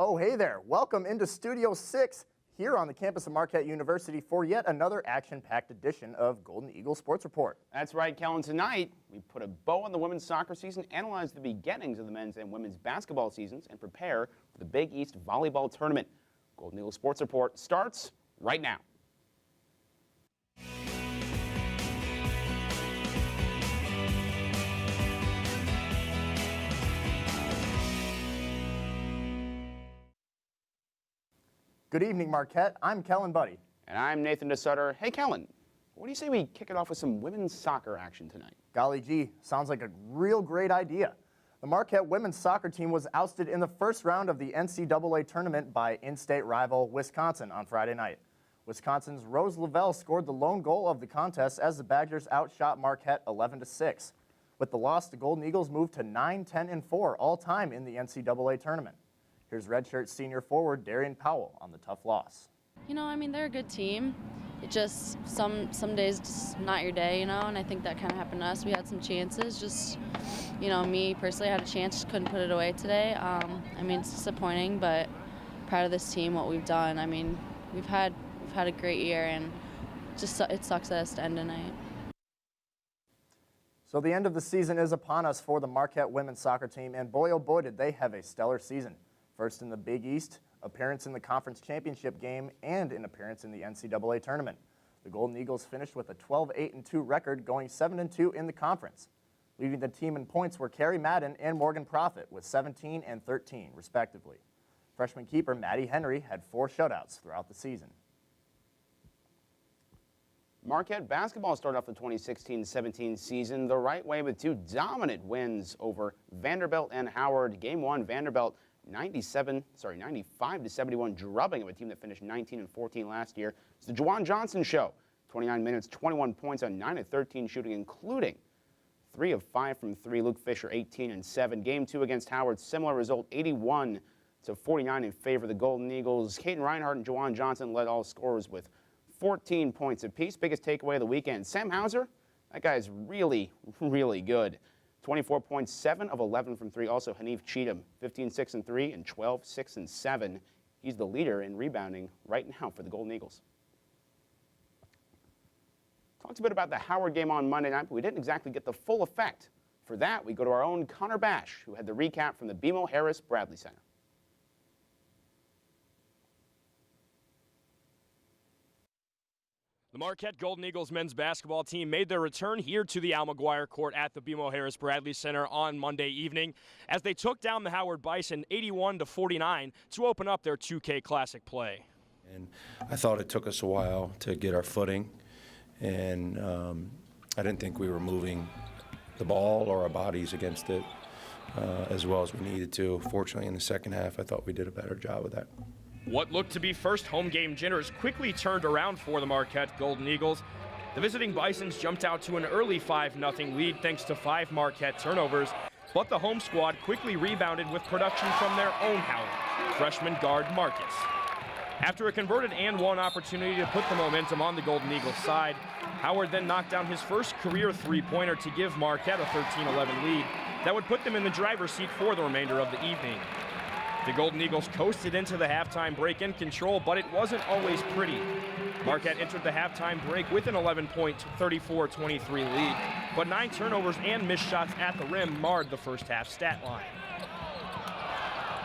Oh, hey there. Welcome into Studio 6 here on the campus of Marquette University for yet another action-packed edition of Golden Eagle Sports Report. That's right, Kellan. Tonight, we put a bow on the women's soccer season, analyze the beginnings of the men's and women's basketball seasons, and prepare for the Big East volleyball tournament. Golden Eagle Sports Report starts right now. Good evening, Marquette. I'm Kellan Buddy. And I'm Nathan DeSutter. Hey, Kellan, what do you say we kick it off with some women's soccer action tonight? Golly gee, sounds like a real great idea. The Marquette women's soccer team was ousted in the first round of the NCAA tournament by in-state rival Wisconsin on Friday night. Wisconsin's Rose Lavelle scored the lone goal of the contest as the Badgers outshot Marquette 11-6. With the loss, the Golden Eagles moved to 9-10-4 all-time in the NCAA tournament. Here's redshirt senior forward Darian Powell on the tough loss. You know, I mean, they're a good team. It just, some days just not your day, you know, and I think that kind of happened to us. We had some chances, just, you know, me personally had a chance, just couldn't put it away today. I mean, it's disappointing, but proud of this team, what we've done. I mean, we've had a great year, and just it sucks that it's to end tonight. So the end of the season is upon us for the Marquette women's soccer team, and boy, oh boy, did they have a stellar season. First in the Big East, appearance in the conference championship game, and an appearance in the NCAA tournament. The Golden Eagles finished with a 12-8-2 record, going 7-2 in the conference. Leading the team in points were Carrie Madden and Morgan Profit with 17 and 13, respectively. Freshman keeper Maddie Henry had 4 shutouts throughout the season. Marquette basketball started off the 2016-17 season the right way with 2 dominant wins over Vanderbilt and Howard. Game 1, Vanderbilt 95-71 drubbing of a team that finished 19-14 last year. It's the Juwan Johnson show. 29 minutes, 21 points on 9 of 13 shooting, including 3 of 5 from 3. Luke Fisher, 18 and 7. Game 2 against Howard, similar result, 81-49 in favor of the Golden Eagles. Caden Reinhardt and Juwan Johnson led all scorers with 14 points apiece. Biggest takeaway of the weekend, Sam Hauser, that guy's really, really good. 24 points, 7 of 11 from 3. Also, Hanif Cheatham, 15-6 and 3 and 12-6 and 7. He's the leader in rebounding right now for the Golden Eagles. Talked a bit about the Howard game on Monday night, but we didn't exactly get the full effect. For that, we go to our own Connor Bash, who had the recap from the BMO Harris Bradley Center. The Marquette Golden Eagles men's basketball team made their return here to the Al McGuire Court at the BMO Harris Bradley Center on Monday evening as they took down the Howard Bison 81-49 to open up their 2K Classic play. And I thought it took us a while to get our footing, and I didn't think we were moving the ball or our bodies against it as well as we needed to. Fortunately, in the second half, I thought we did a better job of that. What looked to be first home game jitters quickly turned around for the Marquette Golden Eagles. The visiting Bisons jumped out to an early 5-0 lead thanks to 5 Marquette turnovers, but the home squad quickly rebounded with production from their own Howard, freshman guard Marcus. After a converted and one opportunity to put the momentum on the Golden Eagles side, Howard then knocked down his first career three-pointer to give Marquette a 13-11 lead that would put them in the driver's seat for the remainder of the evening. The Golden Eagles coasted into the halftime break in control, but it wasn't always pretty. Marquette entered the halftime break with an 11-point, 34-23 lead, but 9 turnovers and missed shots at the rim marred the first half stat line.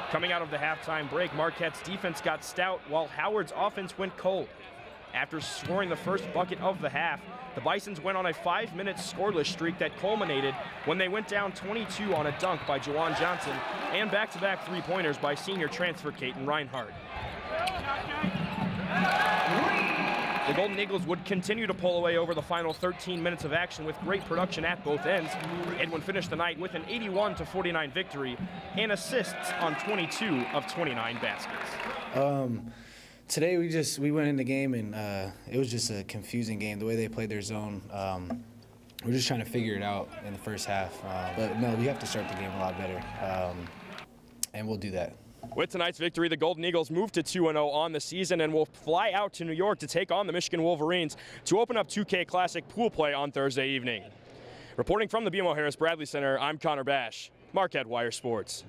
Coming out of the halftime break, Marquette's defense got stout while Howard's offense went cold. After scoring the first bucket of the half, the Bisons went on a 5-minute scoreless streak that culminated when they went down 22 on a dunk by Juwan Johnson and back-to-back three-pointers by senior transfer Caden Reinhardt. The Golden Eagles would continue to pull away over the final 13 minutes of action with great production at both ends. Edwin finished the night with an 81-49 victory and assists on 22 of 29 baskets. Today we went in the game and it was just a confusing game. The way they played their zone, we're just trying to figure it out in the first half. But no, we have to start the game a lot better, and we'll do that. With tonight's victory, the Golden Eagles move to 2-0 on the season and will fly out to New York to take on the Michigan Wolverines to open up 2K Classic pool play on Thursday evening. Reporting from the BMO Harris Bradley Center, I'm Connor Bash, Marquette Wire Sports.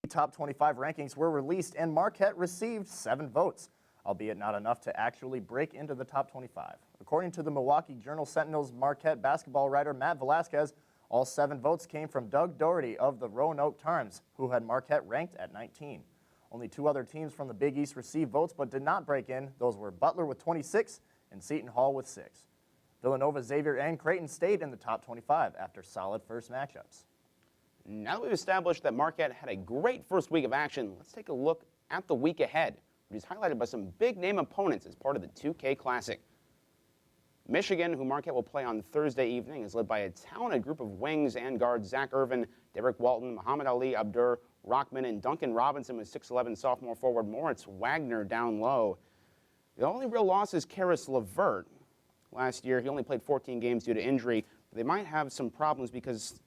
top 25 rankings were released, and Marquette received 7 votes, albeit not enough to actually break into the top 25. According to the Milwaukee Journal-Sentinel's Marquette basketball writer Matt Velasquez, all 7 votes came from Doug Doherty of the Roanoke Times, who had Marquette ranked at 19. Only 2 other teams from the Big East received votes but did not break in. Those were Butler with 26 and Seton Hall with 6. Villanova, Xavier, and Creighton stayed in the top 25 after solid first matchups. Now that we've established that Marquette had a great first week of action, let's take a look at the week ahead, which is highlighted by some big-name opponents as part of the 2K Classic. Michigan, who Marquette will play on Thursday evening, is led by a talented group of wings and guards: Zach Irvin, Derek Walton, Muhammad Ali, Abdur Rahman, and Duncan Robinson with 6'11" sophomore forward Moritz Wagner down low. The only real loss is Karis LeVert. Last year, he only played 14 games due to injury. But they might have some problems because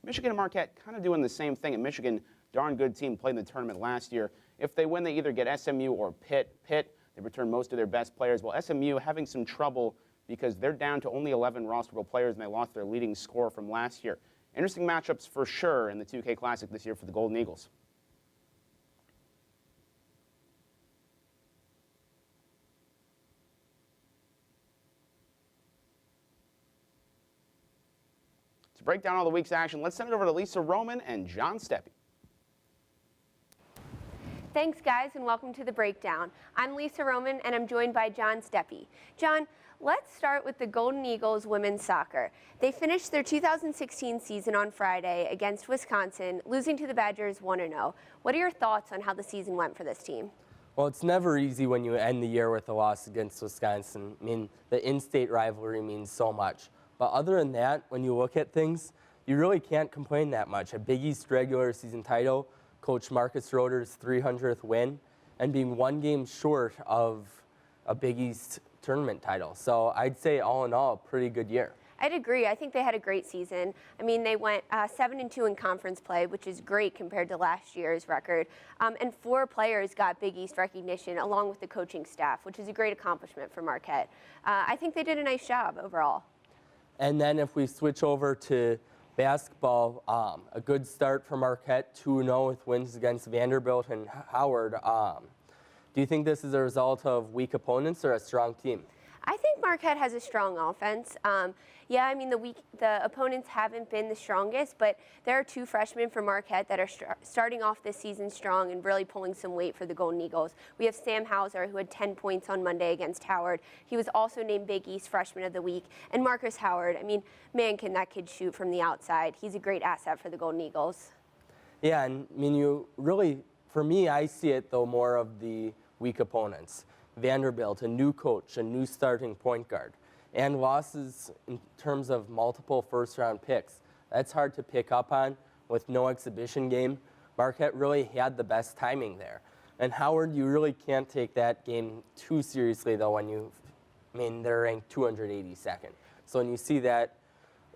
Michigan and Marquette kind of doing the same thing. And Michigan, darn good team, played in the tournament last year. If they win, they either get SMU or Pitt. Pitt, they return most of their best players, while SMU having some trouble because they're down to only 11 rosterable players and they lost their leading scorer from last year. Interesting matchups for sure in the 2K Classic this year for the Golden Eagles. To break down all the week's action, let's send it over to Lisa Roman and John Steppe. Thanks, guys, and welcome to the Breakdown. I'm Lisa Roman, and I'm joined by John Steppe. John, let's start with the Golden Eagles women's soccer. They finished their 2016 season on Friday against Wisconsin, losing to the Badgers 1-0. What are your thoughts on how the season went for this team? Well, it's never easy when you end the year with a loss against Wisconsin. I mean, the in-state rivalry means so much. But other than that, when you look at things, you really can't complain that much. A Big East regular season title, Coach Marcus Roeder's 300th win, and being 1 game short of a Big East tournament title. So I'd say all in all, a pretty good year. I'd agree. I think they had a great season. I mean, they went 7-2 in conference play, which is great compared to last year's record. And 4 players got Big East recognition along with the coaching staff, which is a great accomplishment for Marquette. I think they did a nice job overall. And then if we switch over to basketball, a good start for Marquette, 2-0 with wins against Vanderbilt and Howard. Do you think this is a result of weak opponents or a strong team? I think Marquette has a strong offense. Yeah, I mean, the opponents haven't been the strongest, but there are 2 freshmen for Marquette that are starting off this season strong and really pulling some weight for the Golden Eagles. We have Sam Hauser, who had 10 points on Monday against Howard. He was also named Big East Freshman of the Week. And Marcus Howard, I mean, man, can that kid shoot from the outside. He's a great asset for the Golden Eagles. Yeah, and I mean, you really, for me, I see it, though, more of the weak opponents. Vanderbilt, a new coach, a new starting point guard, and losses in terms of multiple first-round picks. That's hard to pick up on with no exhibition game. Marquette really had the best timing there. And Howard, you really can't take that game too seriously, though, when they're ranked 282nd. So when you see that,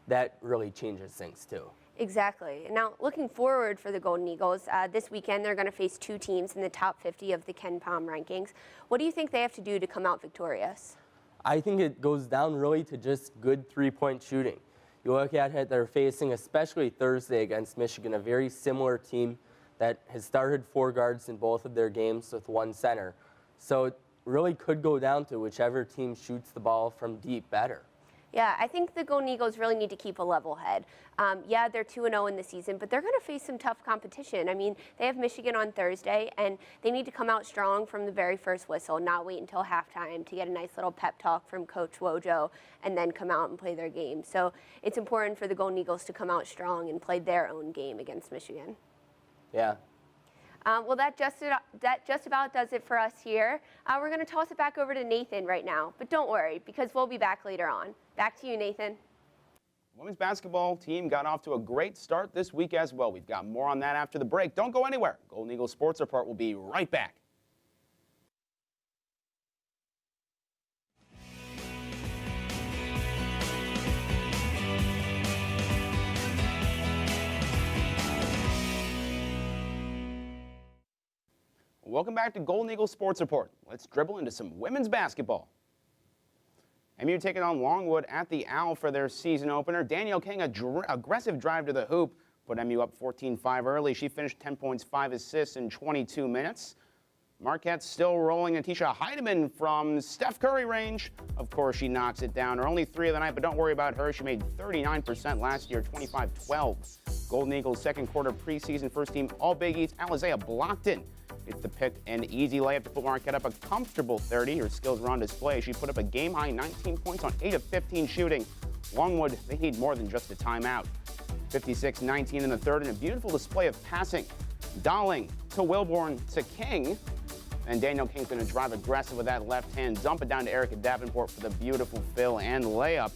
that really changes things, too. Exactly. Now, looking forward for the Golden Eagles, this weekend they're going to face 2 teams in the top 50 of the Ken Pom rankings. What do you think they have to do to come out victorious? I think it goes down really to just good 3-point shooting. You look at it, they're facing, especially Thursday against Michigan, a very similar team that has started 4 guards in both of their games with 1 center. So it really could go down to whichever team shoots the ball from deep better. Yeah, I think the Golden Eagles really need to keep a level head. Yeah, they're 2-0 in the season, but they're going to face some tough competition. I mean, they have Michigan on Thursday, and they need to come out strong from the very first whistle, not wait until halftime to get a nice little pep talk from Coach Wojo and then come out and play their game. So it's important for the Golden Eagles to come out strong and play their own game against Michigan. Yeah. Well, that just about does it for us here. We're going to toss it back over to Nathan right now, but don't worry, because we'll be back later on. Back to you, Nathan. Women's basketball team got off to a great start this week as well. We've got more on that after the break. Don't go anywhere. Golden Eagles Sports Report will be right back. Welcome back to Golden Eagles Sports Report. Let's dribble into some women's basketball. MU taking on Longwood at the Owl for their season opener. Danielle King, aggressive drive to the hoop, put MU up 14-5 early. She finished 10 points, 5 assists in 22 minutes. Marquette's still rolling Atisha Heidemann from Steph Curry range. Of course, she knocks it down. Her only 3 of the night, but don't worry about her. She made 39% last year, 25-12. Golden Eagles second quarter preseason first team All Big East, Alizea Blockton. It's the pick an easy layup to put Marquette up a comfortable 30. Her skills were on display. She put up a game-high 19 points on 8 of 15 shooting. Longwood, they need more than just a timeout. 56-19 in the third, and a beautiful display of passing. Dolling to Wilborn to King. And Daniel King's going to drive aggressive with that left hand, dump it down to Erica Davenport for the beautiful fill and layup.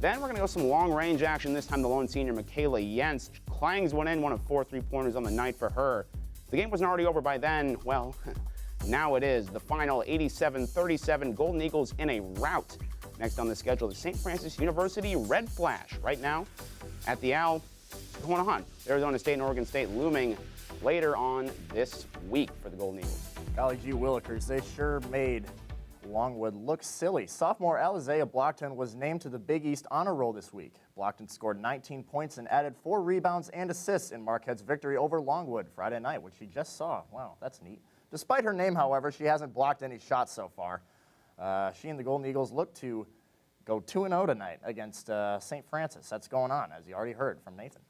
Then we're going to go some long-range action. This time the lone senior, Michaela Jens, clangs one in, one of 4 3-pointers on the night for her. If the game wasn't already over by then, well, now it is. The final 87-37, Golden Eagles in a rout. Next on the schedule, the St. Francis University Red Flash. Right now, at the Owl, going on. Arizona State and Oregon State looming later on this week for the Golden Eagles. Golly gee Willikers, they sure made Longwood look silly. Sophomore Alizea Blockton was named to the Big East honor roll this week. Blockton scored 19 points and added 4 rebounds and assists in Marquette's victory over Longwood Friday night, which she just saw. Wow, that's neat. Despite her name, however, she hasn't blocked any shots so far. She and the Golden Eagles look to go 2-0 tonight against St. Francis. That's going on, as you already heard from Nathan.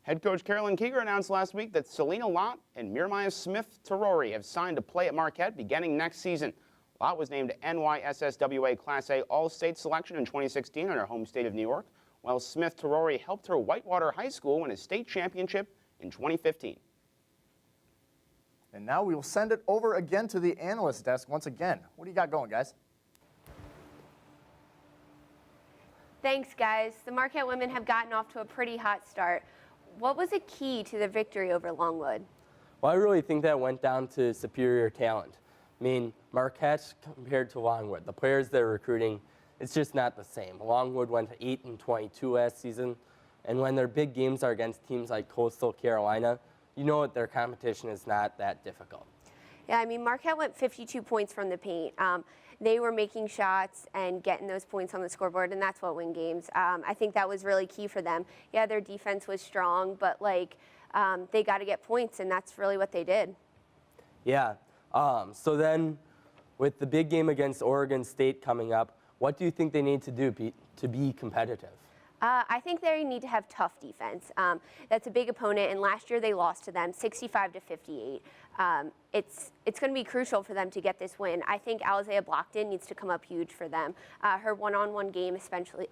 Head coach Kellan announced last week that Selena Lott and Mirmaya Smith-Terori have signed to play at Marquette beginning next season. Lott was named NYSSWA Class A All-State selection in 2016 in her home state of New York, while Smith-Terori helped her Whitewater High School win a state championship in 2015. And now we will send it over again to the analyst desk once again. What do you got going, guys? Thanks, guys. The Marquette women have gotten off to a pretty hot start. What was a key to the victory over Longwood? Well, I really think that went down to superior talent. I mean, Marquette compared to Longwood, the players they're recruiting, it's just not the same. Longwood went to 8-22 last season, and when their big games are against teams like Coastal Carolina, you know that their competition is not that difficult. Yeah, I mean, Marquette went 52 points from the paint. They were making shots and getting those points on the scoreboard, and that's what win games. I think that was really key for them. Yeah, their defense was strong, but they got to get points, and that's really what they did. Yeah. So then, with the big game against Oregon State coming up, what do you think they need to do to be competitive? I think they need to have tough defense. That's a big opponent, and last year they lost to them 65-58. It's going to be crucial for them to get this win. I think Alizea Blockton needs to come up huge for them. Her one-on-one game,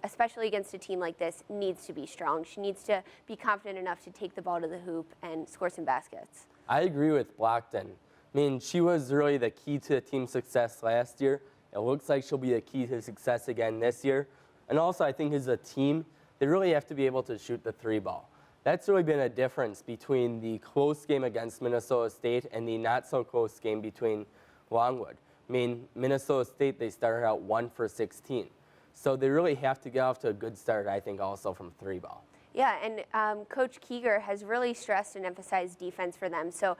especially against a team like this, needs to be strong. She needs to be confident enough to take the ball to the hoop and score some baskets. I agree with Blockton. I mean, she was really the key to team success last year. It looks like she'll be a key to success again this year. And also, I think as a team, they really have to be able to shoot the 3-ball. That's really been a difference between the close game against Minnesota State and the not-so-close game between Longwood. I mean, Minnesota State, they started out 1 for 16. So they really have to get off to a good start, I think, also from 3-ball. Yeah, and Coach Keeger has really stressed and emphasized defense for them. So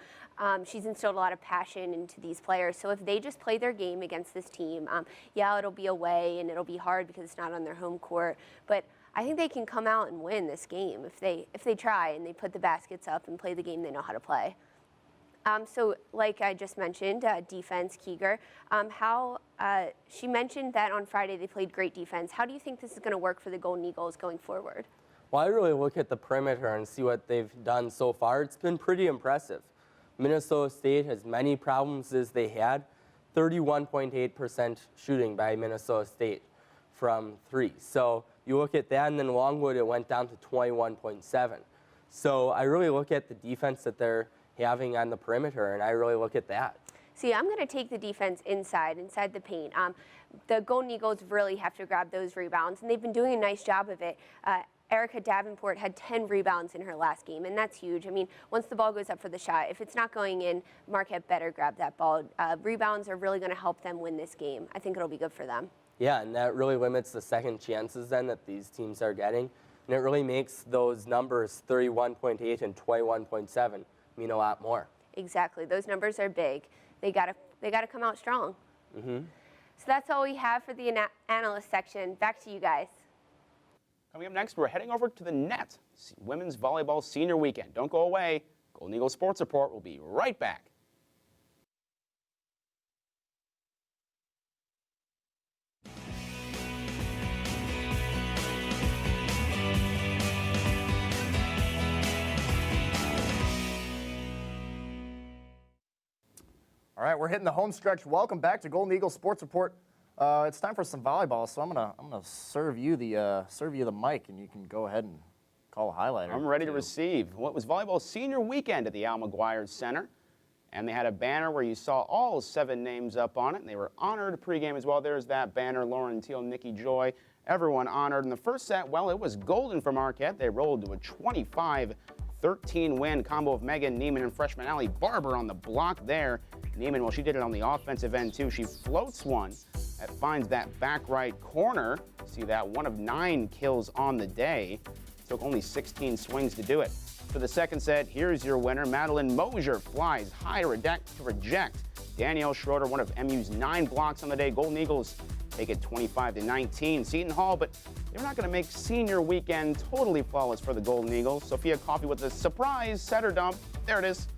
she's instilled a lot of passion into these players. So if they just play their game against this team, yeah, it'll be away and it'll be hard because it's not on their home court. But I think they can come out and win this game if they try and they put the baskets up and play the game they know how to play. So like I just mentioned, defense, Keeger, she mentioned that on Friday they played great defense. How do you think this is going to work for the Golden Eagles going forward? Well, I really look at the perimeter and see what they've done so far. It's been pretty impressive. Minnesota State has many problems as they had. 31.8% shooting by Minnesota State from 3. So you look at that, and then Longwood, it went down to 21.7. So I really look at the defense that they're having on the perimeter, and I really look at that. See, I'm going to take the defense inside the paint. The Golden Eagles really have to grab those rebounds, and they've been doing a nice job of it. Erica Davenport had 10 rebounds in her last game, and that's huge. I mean, once the ball goes up for the shot, if it's not going in, Marquette better grab that ball. Rebounds are really going to help them win this game. I think it'll be good for them. Yeah, and that really limits the second chances then that these teams are getting. And it really makes those numbers 31.8 and 21.7 mean a lot more. Exactly. Those numbers are big. They gotta come out strong. Mm-hmm. So that's all we have for the analyst section. Back to you guys. Coming up next, we're heading over to the net women's volleyball senior weekend. Don't go away. Golden Eagle Sports Report will be right back. All right, we're hitting the home stretch. Welcome back to Golden Eagle Sports Report. It's time for some volleyball, so I'm gonna serve you the mic, and you can go ahead and call a highlighter. I'm ready to receive what was volleyball senior weekend at the Al McGuire Center, and they had a banner where you saw all 7 names up on it, and they were honored pregame as well. There's that banner: Lauren Teal, Nikki Joy, everyone honored. In the first set, well, it was golden for Marquette. They rolled to a 25-13 win. Combo of Megan Neiman and freshman Allie Barber on the block there. Neiman, well, she did it on the offensive end, too. She floats one that finds that back right corner. See that? 1 of 9 kills on the day. Took only 16 swings to do it. For the second set, here's your winner. Madeline Mosier flies high to reject. Danielle Schroeder, one of MU's 9 blocks on the day. Golden Eagles take it 25-19. Seton Hall, but they're not going to make senior weekend totally flawless for the Golden Eagles. Sophia Coffey with a surprise setter dump. There it is.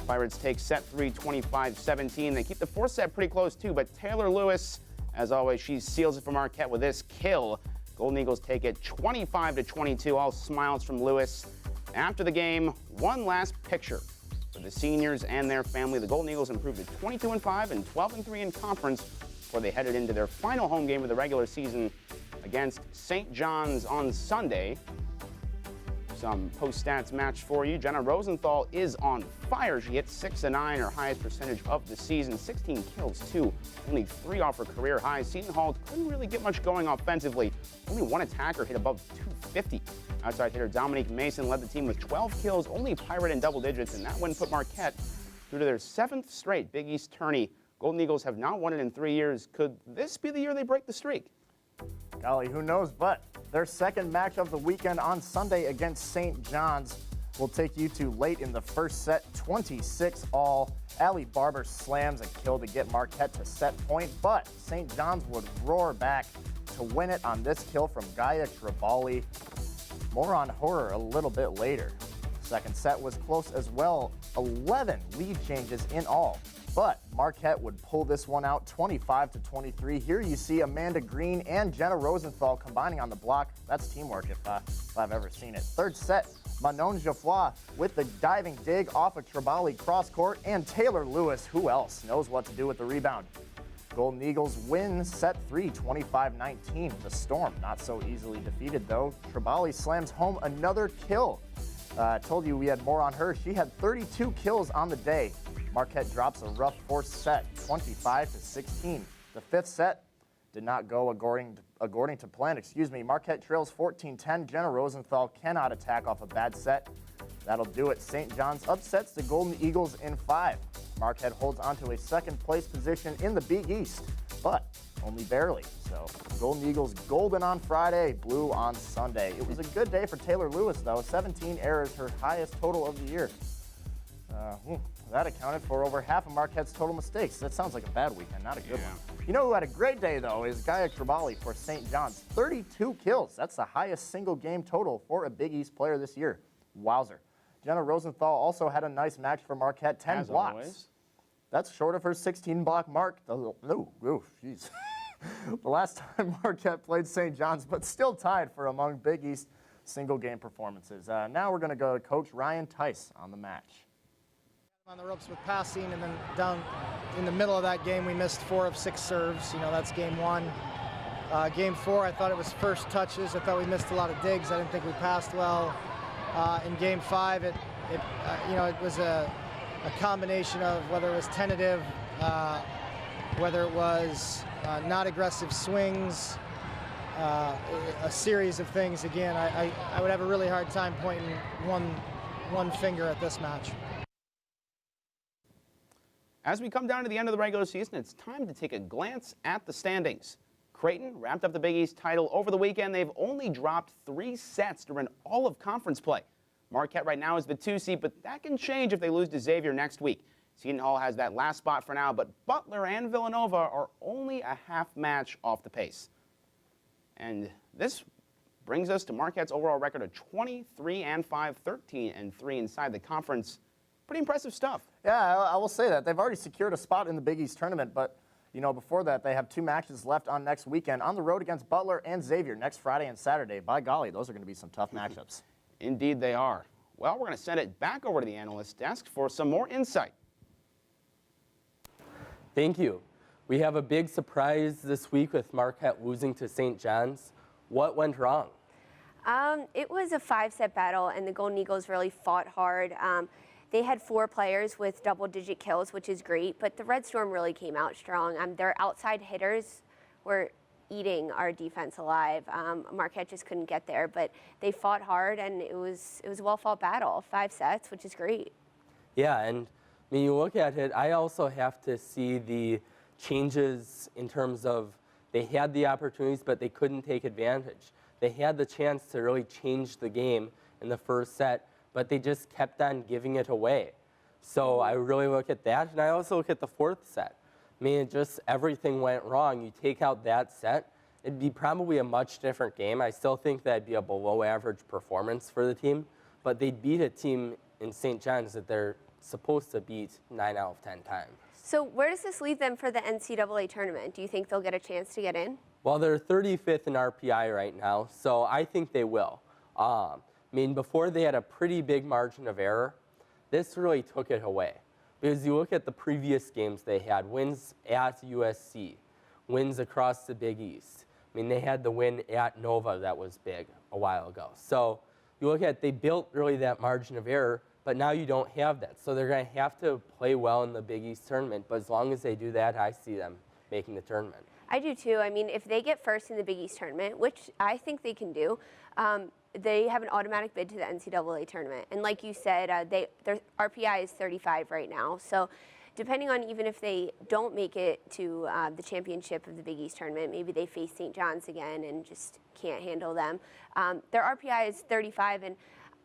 Pirates take set 3, 25-17. They keep the fourth set pretty close, too, but Taylor Lewis, as always, she seals it for Marquette with this kill. Golden Eagles take it 25-22. All smiles from Lewis. After the game, one last picture for the seniors and their family. The Golden Eagles improved to 22-5 and 12-3 in conference before they headed into their final home game of the regular season against St. John's on Sunday. Some post-stats match for you. Jenna Rosenthal is on fire. She hit 6 of 9, her highest percentage of the season. 16 kills, too. Only 3 off her career high. Seton Hall couldn't really get much going offensively. Only 1 attacker hit above 250. Outside hitter Dominique Mason led the team with 12 kills, only Pirate in double digits, and that win put Marquette through to their 7th straight Big East tourney. Golden Eagles have not won it in 3 years. Could this be the year they break the streak? Golly, who knows, but their second match of the weekend on Sunday against St. John's will take you to late in the first set, 26-all. Allie Barber slams a kill to get Marquette to set point, but St. John's would roar back to win it on this kill from Gaia Tribali. More on her a little bit later. Second set was close as well, 11 lead changes in all. But Marquette would pull this one out 25-23. Here you see Amanda Green and Jenna Rosenthal combining on the block. That's teamwork if I've ever seen it. Third set, Manon Geoffroy with the diving dig off a Tribali cross court, and Taylor Lewis, who else knows what to do with the rebound. Golden Eagles win set 3, 25-19. The Storm not so easily defeated though. Tribali slams home another kill. I told you we had more on her. She had 32 kills on the day. Marquette drops a rough fourth set, 25-16. The fifth set did not go according to plan. Marquette trails 14-10. Jenna Rosenthal cannot attack off a bad set. That'll do it. St. John's upsets the Golden Eagles in 5. Marquette holds onto a second place position in the Big East, but only barely. So Golden Eagles golden on Friday, blue on Sunday. It was a good day for Taylor Lewis, though. 17 errors, her highest total of the year. That accounted for over half of Marquette's total mistakes. That sounds like a bad weekend, not a good one. You know who had a great day, though, is Gaia Tribali for St. John's. 32 kills. That's the highest single game total for a Big East player this year. Wowzer. Jenna Rosenthal also had a nice match for Marquette, 10 As blocks. always. That's short of her 16-block mark. Oh, jeez. The last time Marquette played St. John's, but still tied for among Big East single-game performances. Now we're going to go to Coach Ryan Tice on the match. On the ropes with passing, and then down in the middle of that game, we missed 4 of 6 serves. That's game 1. Game 4, I thought it was first touches. I thought we missed a lot of digs. I didn't think we passed well. In game 5, it was a combination of whether it was tentative, whether it was not aggressive swings, a series of things. Again, I would have a really hard time pointing one finger at this match. As we come down to the end of the regular season, it's time to take a glance at the standings. Creighton wrapped up the Big East title over the weekend. They've only dropped 3 sets during all of conference play. Marquette right now is the 2 seed, but that can change if they lose to Xavier next week. Seton Hall has that last spot for now, but Butler and Villanova are only a half match off the pace. And this brings us to Marquette's overall record of 23-5, 13-3 inside the conference. Pretty impressive stuff. Yeah, I will say that. They've already secured a spot in the Big East tournament, but before that, they have 2 matches left on next weekend on the road against Butler and Xavier next Friday and Saturday. By golly, those are going to be some tough matchups. Indeed they are. Well, we're going to send it back over to the analyst desk for some more insight. Thank you. We have a big surprise this week with Marquette losing to St. John's. What went wrong? It was a 5-set battle, and the Golden Eagles really fought hard. They had 4 players with double-digit kills, which is great, but the Red Storm really came out strong. Their outside hitters were eating our defense alive. Marquette just couldn't get there, but they fought hard, and it was a well-fought battle, 5 sets, which is great. Yeah, and you look at it, I also have to see the changes in terms of they had the opportunities, but they couldn't take advantage. They had the chance to really change the game in the first set, but they just kept on giving it away. So I really look at that, and I also look at the 4th set. Just everything went wrong. You take out that set, it'd be probably a much different game. I still think that'd be a below-average performance for the team, but they'd beat a team in St. John's that they're supposed to beat 9 out of 10 times. So where does this leave them for the NCAA tournament? Do you think they'll get a chance to get in? Well, they're 35th in RPI right now, so I think they will. Before they had a pretty big margin of error. This really took it away. Because you look at the previous games they had, wins at USC, wins across the Big East. They had the win at Nova that was big a while ago. So you look at, they built really that margin of error, but now you don't have that. So they're going to have to play well in the Big East tournament, but as long as they do that, I see them making the tournament. I do too. If they get first in the Big East tournament, which I think they can do, they have an automatic bid to the NCAA tournament. And like you said, their RPI is 35 right now. So depending on even if they don't make it to the championship of the Big East tournament, maybe they face St. John's again and just can't handle them. Their RPI is 35, and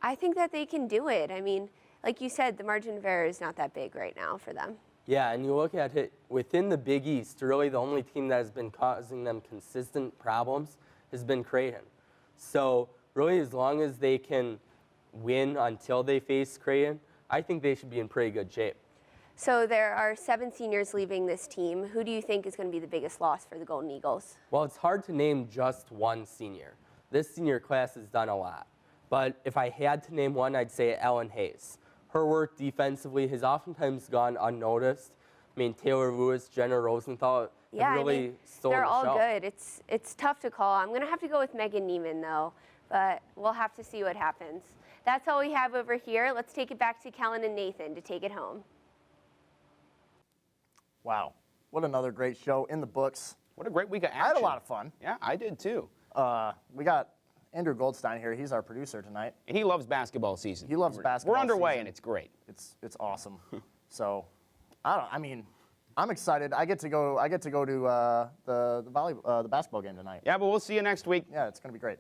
I think that they can do it. Like you said, the margin of error is not that big right now for them. Yeah, and you look at it, within the Big East, really the only team that has been causing them consistent problems has been Creighton. So really, as long as they can win until they face Creighton, I think they should be in pretty good shape. So there are 7 seniors leaving this team. Who do you think is going to be the biggest loss for the Golden Eagles? Well, it's hard to name just one senior. This senior class has done a lot. But if I had to name one, I'd say Ellen Hayes. Her work defensively has oftentimes gone unnoticed. Taylor Lewis, Jenna Rosenthal have really stolen the show. They're all good. It's tough to call. I'm going to have to go with Megan Neiman, though, but we'll have to see what happens. That's all we have over here. Let's take it back to Kellan and Nathan to take it home. Wow, what another great show in the books. What a great week of action. I had a lot of fun. Yeah, I did too. We got Andrew Goldstein here. He's our producer tonight. And he loves basketball season. He loves basketball We're underway, season. and it's great. It's awesome. So, I'm excited. I get to go to the basketball game tonight. Yeah, but we'll see you next week. Yeah, it's going to be great.